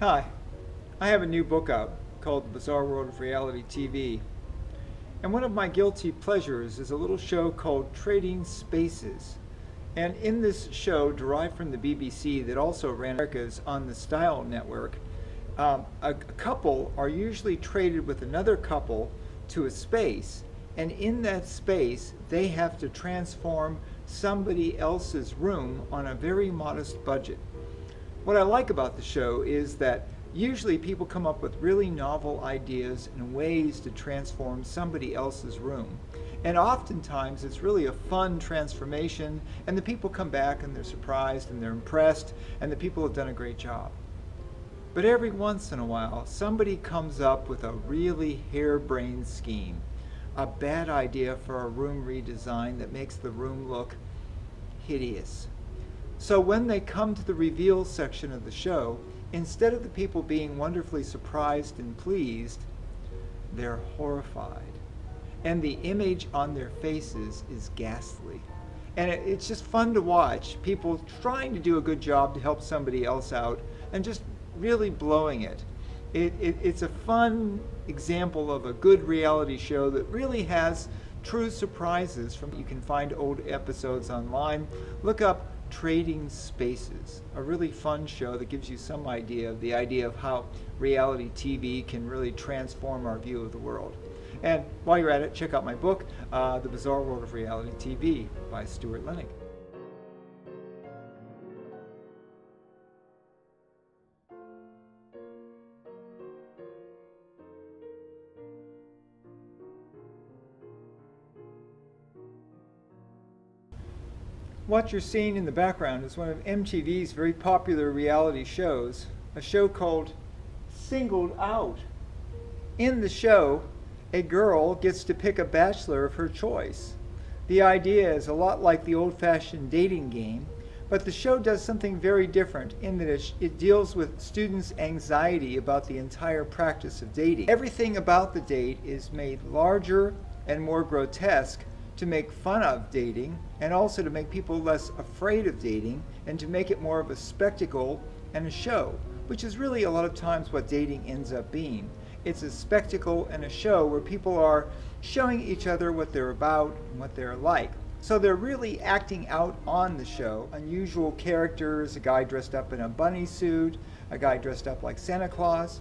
Hi, I have a new book out called The Bizarre World of Reality TV. And one of my guilty pleasures is a little show called Trading Spaces. And in this show, derived from the BBC that also ran America's On the Style Network, a couple are usually traded with another couple to a space. And in that space, they have to transform somebody else's room on a very modest budget. What I like about the show is that usually people come up with really novel ideas and ways to transform somebody else's room. And oftentimes it's really a fun transformation, and the people come back and they're surprised and they're impressed, and the people have done a great job. But every once in a while, somebody comes up with a really harebrained scheme, a bad idea for a room redesign that makes the room look hideous. So when they come to the reveal section of the show, instead of the people being wonderfully surprised and pleased, they're horrified. And the image on their faces is ghastly. And it's just fun to watch people trying to do a good job to help somebody else out and just really blowing it. It's a fun example of a good reality show that really has true surprises. You can find old episodes online. Look up Trading Spaces, a really fun show that gives you some idea of how reality TV can really transform our view of the world. And while you're at it, check out my book, The Bizarre World of Reality TV by Stuart Lennig. What you're seeing in the background is one of MTV's very popular reality shows, a show called Singled Out. In the show, a girl gets to pick a bachelor of her choice. The idea is a lot like the old-fashioned dating game, but the show does something very different in that it deals with students' anxiety about the entire practice of dating. Everything about the date is made larger and more grotesque to make fun of dating, and also to make people less afraid of dating, and to make it more of a spectacle and a show, which is really a lot of times what dating ends up being. It's a spectacle and a show where people are showing each other what they're about and what they're like. So they're really acting out on the show. Unusual characters, a guy dressed up in a bunny suit, a guy dressed up like Santa Claus.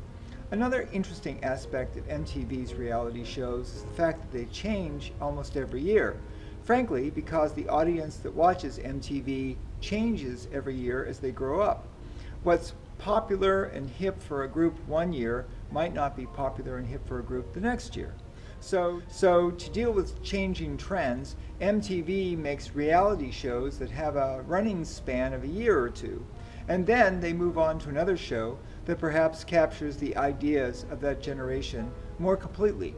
Another interesting aspect of MTV's reality shows is the fact that they change almost every year. Frankly, because the audience that watches MTV changes every year as they grow up. What's popular and hip for a group one year might not be popular and hip for a group the next year. So to deal with changing trends, MTV makes reality shows that have a running span of a year or two. And then they move on to another show that perhaps captures the ideas of that generation more completely.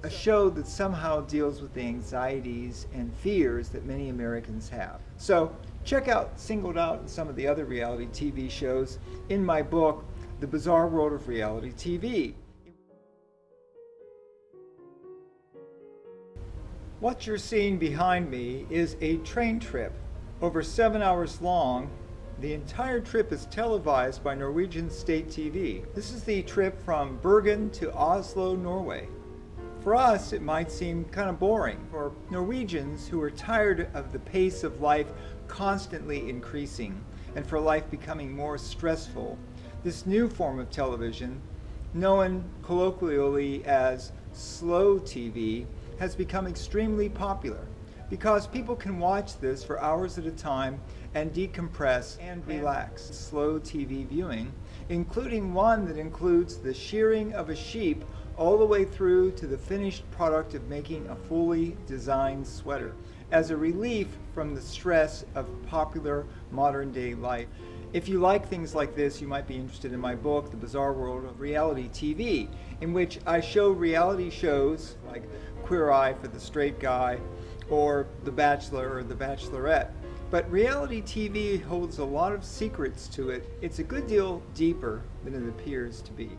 A show that somehow deals with the anxieties and fears that many Americans have. So check out Singled Out and some of the other reality TV shows in my book, The Bizarre World of Reality TV. What you're seeing behind me is a train trip over 7 hours long. The entire trip is televised by Norwegian State TV. This is the trip from Bergen to Oslo, Norway. For us, it might seem kind of boring. For Norwegians who are tired of the pace of life constantly increasing and for life becoming more stressful, this new form of television, known colloquially as slow TV, has become extremely popular because people can watch this for hours at a time and decompress and relax. Slow TV viewing, including one that includes the shearing of a sheep all the way through to the finished product of making a fully designed sweater, as a relief from the stress of popular modern day life. If you like things like this, you might be interested in my book, The Bizarre World of Reality TV, in which I show reality shows like Queer Eye for the Straight Guy, or The Bachelor or The Bachelorette. But reality TV holds a lot of secrets to it. It's a good deal deeper than it appears to be.